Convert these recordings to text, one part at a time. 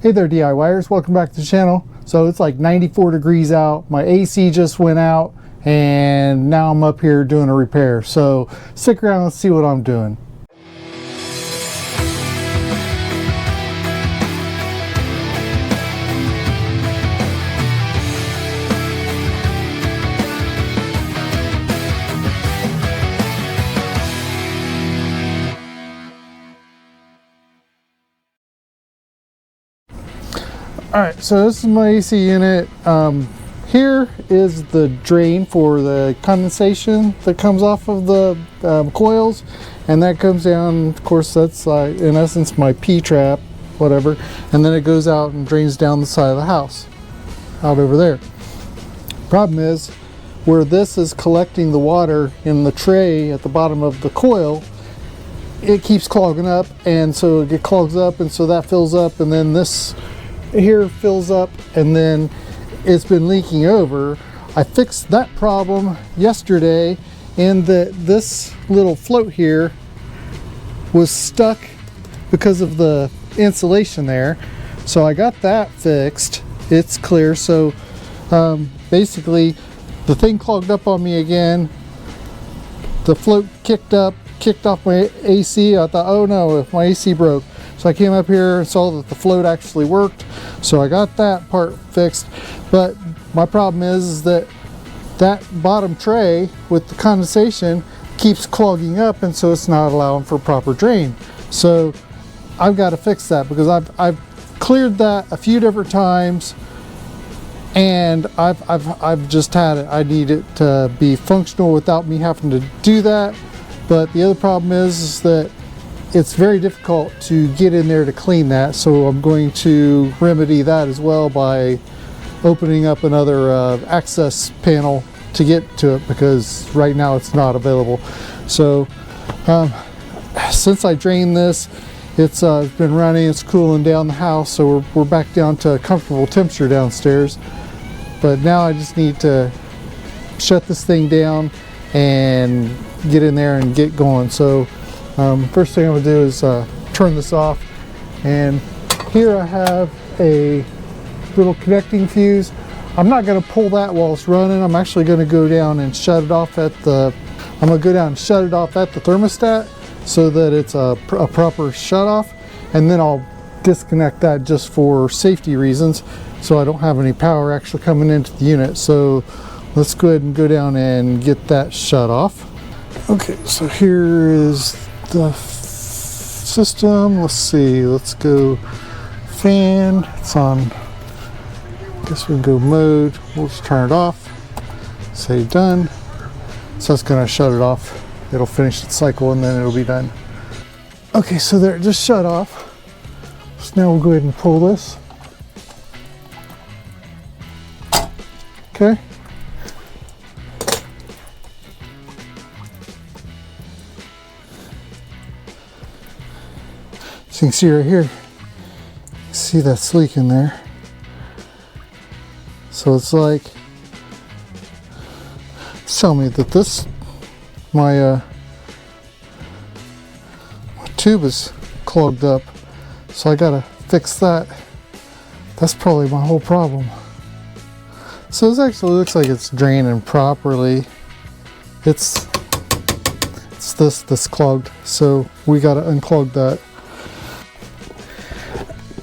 Hey there DIYers, welcome back to the channel. So it's like 94 degrees out, my AC just went out, and now I'm up here doing a repair. So stick around and see what I'm doing. Alright, so this is my AC unit. Here is the drain for the condensation that comes off of the coils, and that comes down. Of course, that's in essence my P-trap, whatever, and then it goes out and drains down the side of the house, out over there. Problem is, where this is collecting the water in the tray at the bottom of the coil, it keeps clogging up, and so it clogs up, and so that fills up, and then this here fills up, and then it's been leaking over. I fixed that problem yesterday, and this little float here was stuck because of the insulation there, so I got that fixed. It's clear. So basically the thing clogged up on me again, the float kicked off my AC. I thought, oh no, if my AC broke. So I came up here and saw that the float actually worked. So I got that part fixed. But my problem is that bottom tray with the condensation keeps clogging up, and so it's not allowing for proper drain. So I've got to fix that, because I've cleared that a few different times, and I've just had it. I need it to be functional without me having to do that. But the other problem is that it's very difficult to get in there to clean that, so I'm going to remedy that as well by opening up another access panel to get to it, because right now it's not available. So since I drained this, it's been running, it's cooling down the house, so we're back down to a comfortable temperature downstairs. But now I just need to shut this thing down and get in there and get going. So first thing I'm going to do is turn this off, and here I have a little connecting fuse. I'm not going to pull that while it's running. I'm actually going to go down and shut it off at the thermostat, so that it's a proper shut off, and then I'll disconnect that just for safety reasons, so I don't have any power actually coming into the unit. So let's go ahead and go down and get that shut off. Okay, so here is the system. Let's see, let's go fan. It's on, I guess we can go mode. We'll just turn it off, say done. So it's gonna shut it off. It'll finish its cycle and then it'll be done. Okay, so there, it just shut off. So now we'll go ahead and pull this. Okay. So you can see right here, see that's leaking there. So it's like, it's telling me that this, my tube is clogged up. So I gotta fix that. That's probably my whole problem. So this actually looks like it's draining properly. It's this clogged. So we gotta unclog that.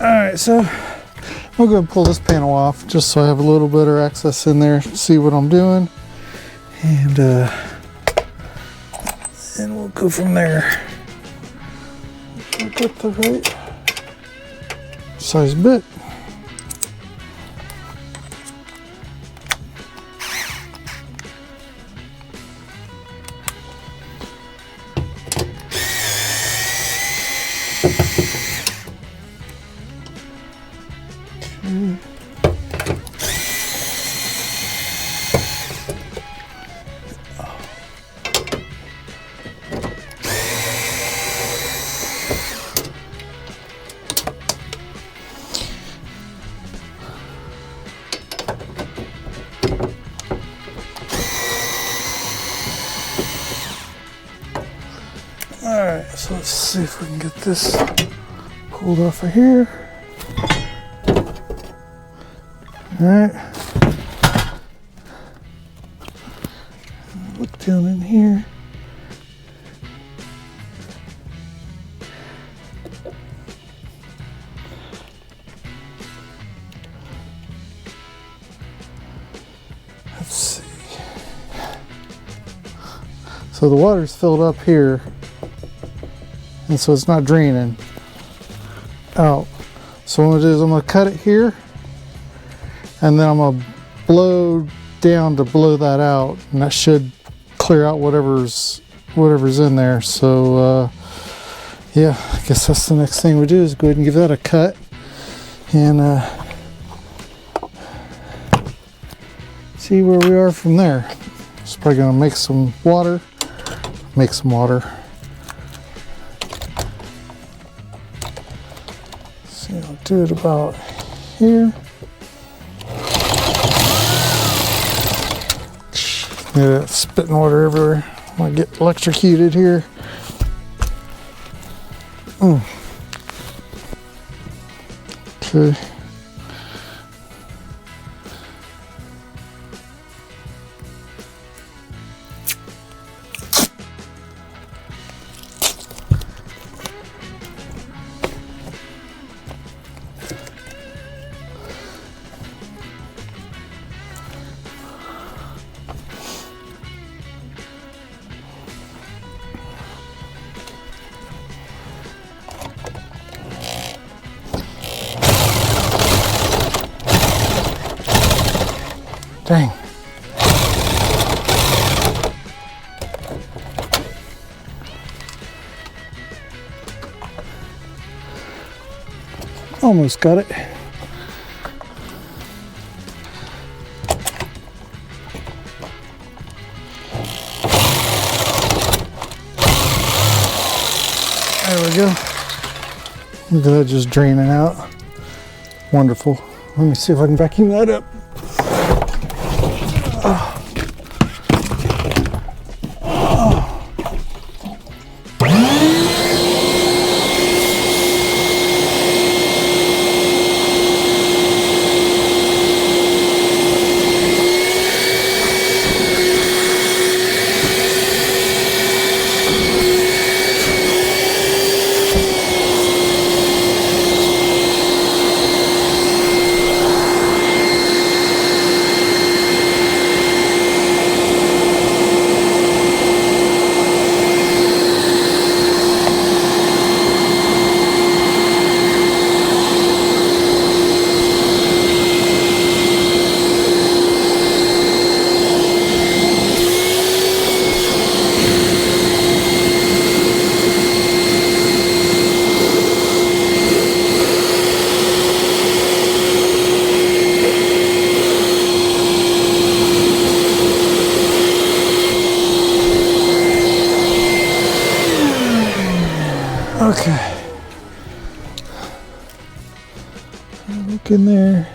Alright, so I'm going to pull this panel off just so I have a little bit of access in there, see what I'm doing, and we'll go from there. I'll get the right size bit. Alright, so let's see if we can get this pulled off of here. All right. Look down in here. Let's see. So the water's filled up here, and so it's not draining out. So what I'm gonna do is I'm gonna cut it here, and then I'm gonna blow down to blow that out, and that should clear out whatever's in there. So yeah, I guess that's the next thing we do is go ahead and give that a cut, and see where we are from there. It's probably gonna make some water. See, I'll do it about here. Yeah, spitting water everywhere. I'm gonna get electrocuted here. Okay. Dang. Almost got it. There we go. Look at that just draining out. Wonderful. Let me see if I can vacuum that up. Okay. Look in there.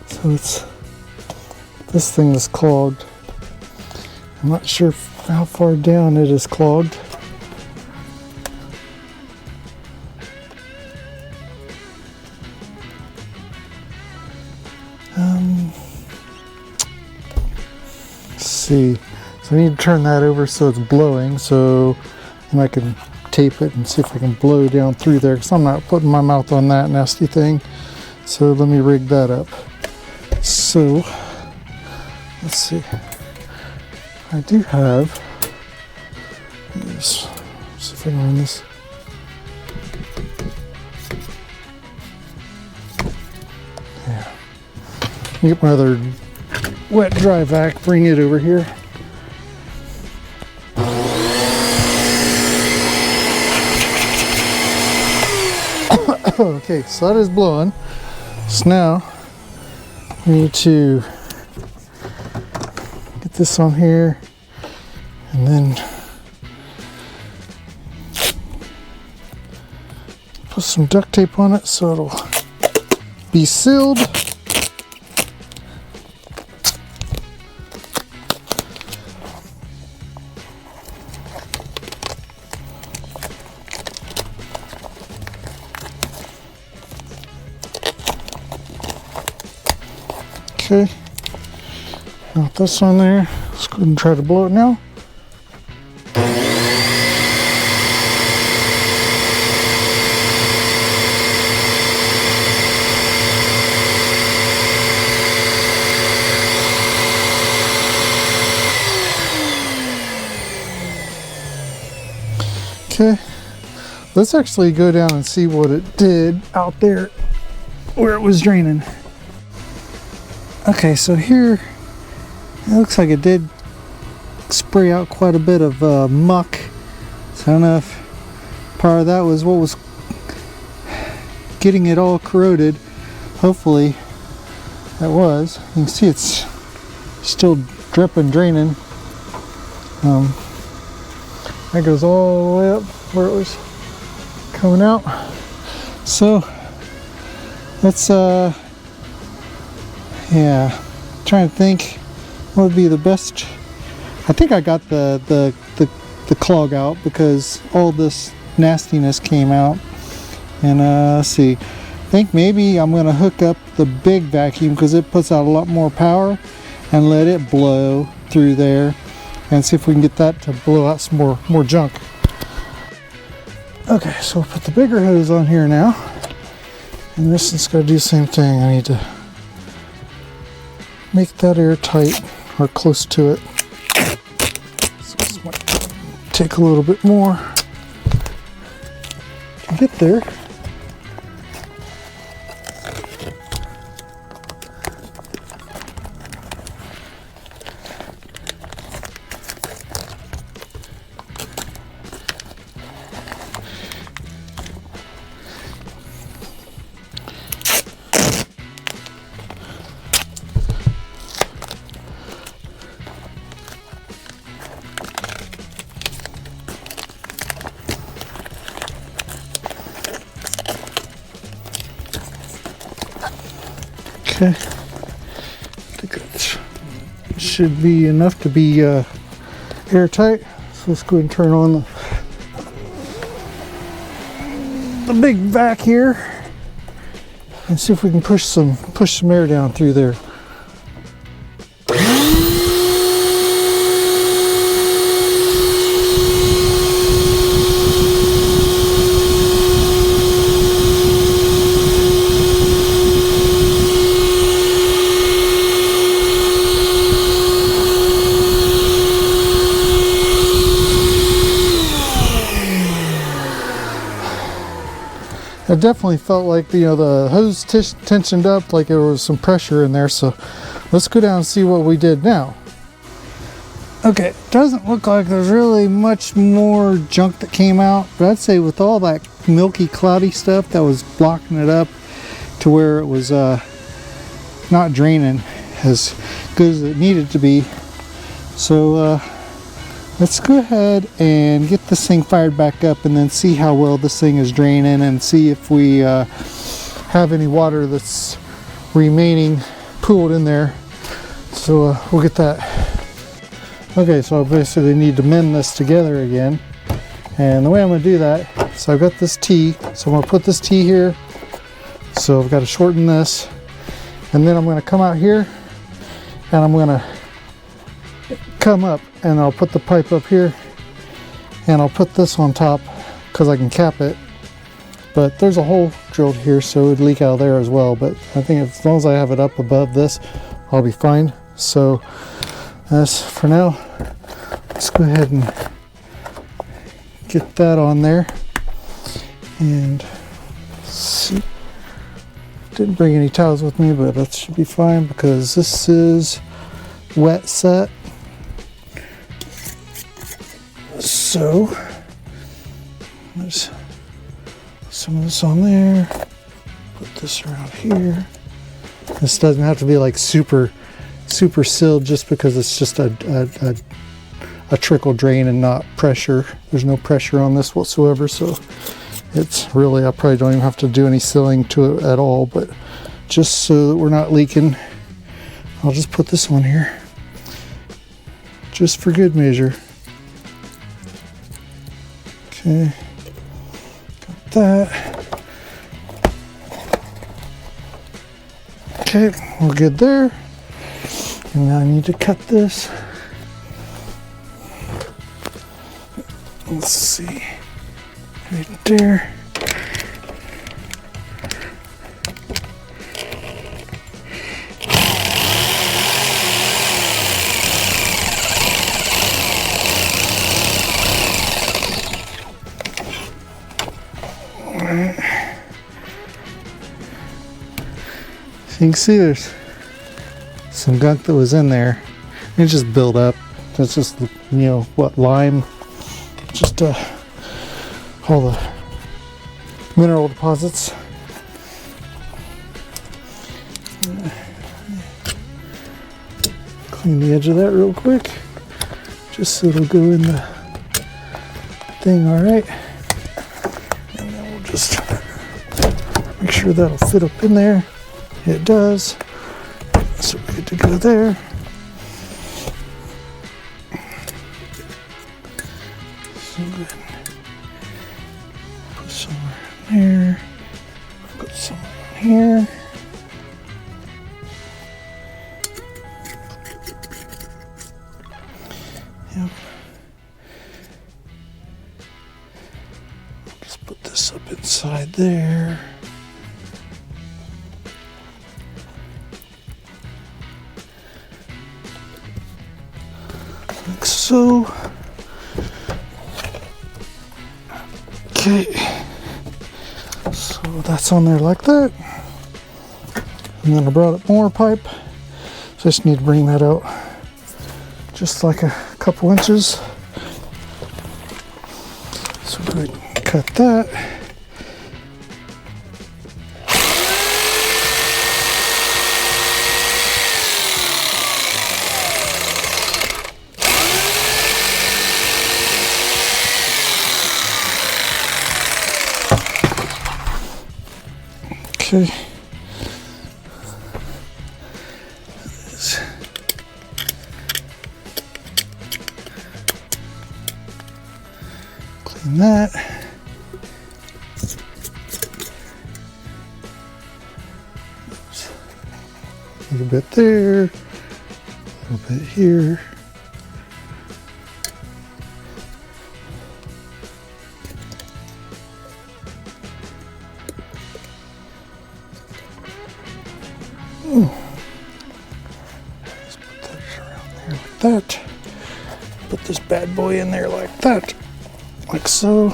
So this thing is clogged. I'm not sure how far down it is clogged. Let's see. So I need to turn that over so it's blowing, so and I can tape it and see if I can blow down through there, because I'm not putting my mouth on that nasty thing. So let me rig that up. So let's see. I do have, let's see if I can run this. Yeah. Get my other wet dry vac, bring it over here. Okay, so that is blowing. So now we need to get this on here and then put some duct tape on it so it'll be sealed. Okay, got this on there. Let's go ahead and try to blow it now. Okay, let's actually go down and see what it did out there where it was draining. Okay, so here it looks like it did spray out quite a bit of muck. So I don't know if part of that was what was getting it all corroded. Hopefully that was. You can see it's still dripping, draining. That goes all the way up where it was coming out. So let's yeah, trying to think what would be the best. I think I got the clog out because all this nastiness came out. And let's see, I think maybe I'm gonna hook up the big vacuum because it puts out a lot more power, and let it blow through there and see if we can get that to blow out some more junk. Okay, so we'll put the bigger hose on here now, and this one's got to do the same thing. I need to make that airtight or close to it. So this might take a little bit more to get there. Okay, I think it should be enough to be airtight. So let's go ahead and turn on the big vac here and see if we can push some air down through there. It definitely felt like the hose tensioned up, like there was some pressure in there. So let's go down and see what we did now. Okay, it doesn't look like there's really much more junk that came out, but I'd say with all that milky, cloudy stuff that was blocking it up to where it was not draining as good as it needed to be. So let's go ahead and get this thing fired back up and then see how well this thing is draining and see if we have any water that's remaining pooled in there. So we'll get that. Okay, so I basically need to mend this together again. And the way I'm going to do that, so I've got this T, so I'm going to put this T here. So I've got to shorten this. And then I'm going to come out here and I'm going to come up and I'll put the pipe up here and I'll put this on top because I can cap it, but there's a hole drilled here so it would leak out of there as well. But I think as long as I have it up above this, I'll be fine. So that's for now. Let's go ahead and get that on there. And see, didn't bring any towels with me, but that should be fine because this is wet set. So there's some of this on there, put this around here. This doesn't have to be like super sealed just because it's just a trickle drain and not pressure. There's no pressure on this whatsoever, so it's really, I probably don't even have to do any sealing to it at all, but just so that we're not leaking, I'll just put this on here just for good measure. Okay, got that. Okay, we're good there. And now I need to cut this. Let's see, right there. So you can see there's some gunk that was in there. It just built up. That's just, you know, what, lime? Just all the mineral deposits. Clean the edge of that real quick, just so it'll go in the thing all right. And then we'll just make sure that'll fit up in there. It does. So we're good to go there. So good. Put some in there. Put some in here. Yep. Just put this up inside there. Like so. Okay. So that's on there like that. And then I brought up more pipe. So I just need to bring that out just like a couple inches. So go ahead and cut that. Okay. Clean that. Oops. A little bit there, a little bit here. Let's put that around there like that. Put this bad boy in there like that. Like so.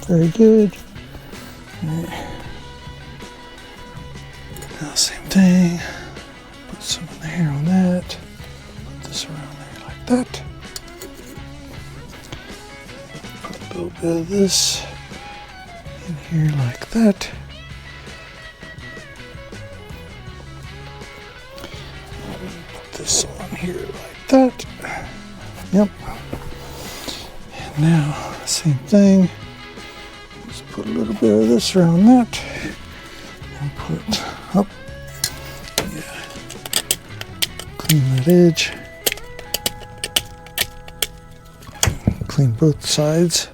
Very good. Right. Now same thing. Put some in there on that. Put this around there like that. Put a little bit of this in here like that. This on here like that. Yep. And now, same thing. Just put a little bit of this around that. And put up. Yeah. Clean that edge. Clean both sides.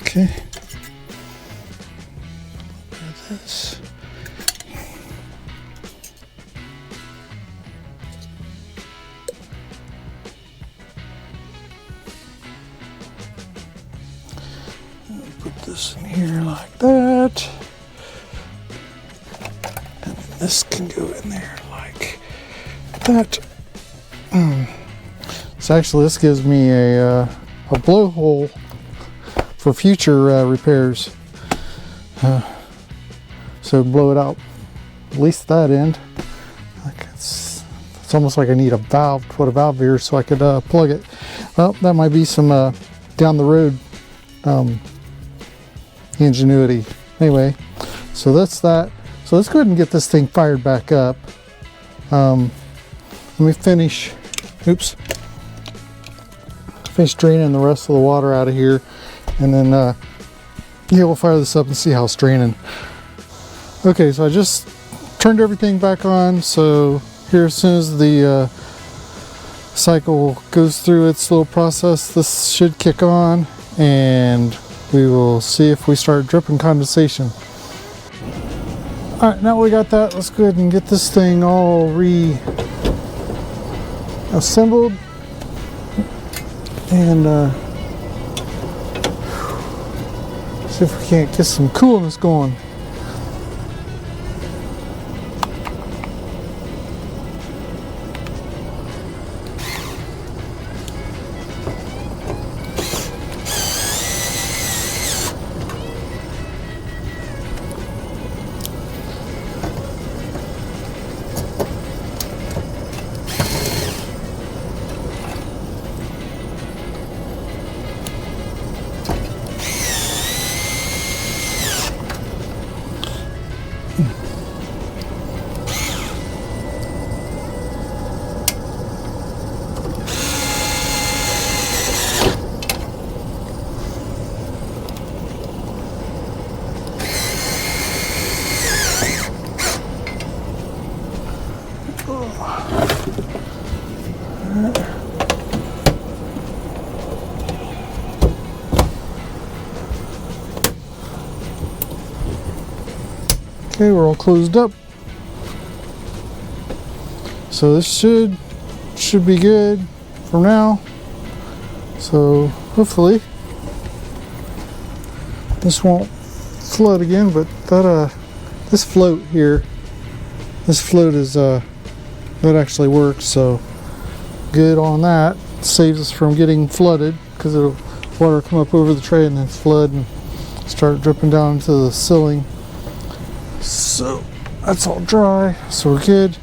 Okay. A little bit of this. Put this in here like that. And then this can go in there like that. So actually this gives me a blowhole for future repairs. So blow it out, at least that end. Like it's almost like I need a valve, put a valve here so I could plug it. Well, that might be some down the road ingenuity. Anyway, so that's that. So let's go ahead and get this thing fired back up. Let me finish, finish draining the rest of the water out of here, and then yeah, we'll fire this up and see how it's draining. Okay, so I just turned everything back on. So here, as soon as the cycle goes through its little process, this should kick on, and we will see if we start dripping condensation. Alright, now we got that, let's go ahead and get this thing all reassembled. And see if we can't get some coolness going. Okay, we're all closed up. So this should be good for now. So hopefully this won't flood again, but that this float here, this float is that actually works, so good on that. Saves us from getting flooded because it'll water come up over the tray and then flood and start dripping down into the ceiling. So that's all dry, so we're good.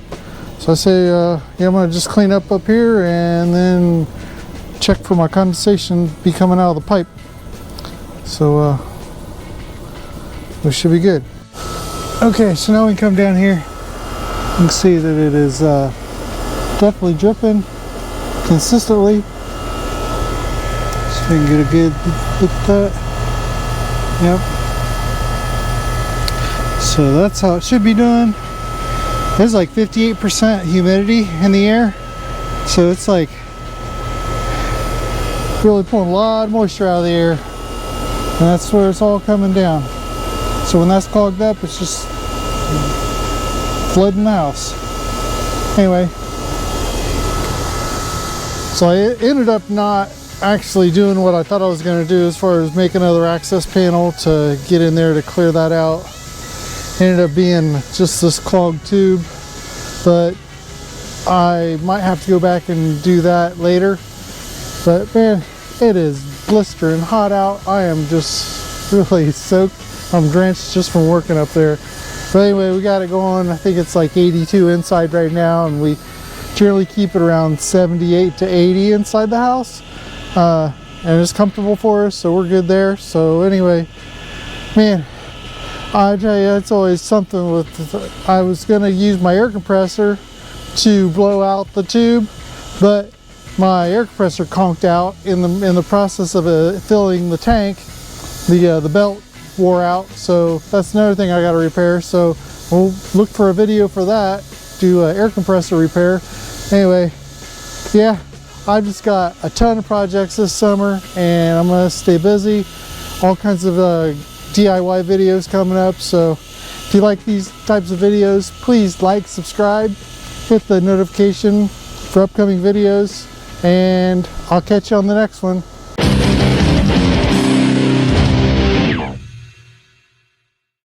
So I say yeah, I'm gonna just clean up here and then check for my condensation be coming out of the pipe. So we should be good. Okay, so now we come down here. You can see that it is definitely dripping consistently. So we can get a good look at that. Yep. So that's how it should be done. There's like 58% humidity in the air. So it's like really pulling a lot of moisture out of the air. And that's where it's all coming down. So when that's clogged up, it's just flooding the house. Anyway, so I ended up not actually doing what I thought I was going to do as far as make another access panel to get in there to clear that out. Ended up being just this clogged tube, but I might have to go back and do that later. But man, it is blistering hot out. I am just really soaked. I'm drenched just from working up there. But anyway, we got it going. I think it's like 82 inside right now, and we generally keep it around 78 to 80 inside the house. And it's comfortable for us, so we're good there. So anyway, man, I tell you, it's always something with, I was gonna use my air compressor to blow out the tube, but my air compressor conked out in the process of filling the tank. The belt wore out, so that's another thing I got to repair. So we'll look for a video for that, do an air compressor repair. Anyway, yeah, I just got a ton of projects this summer, and I'm gonna stay busy. All kinds of DIY videos coming up. So if you like these types of videos, please like, subscribe, hit the notification for upcoming videos, and I'll catch you on the next one.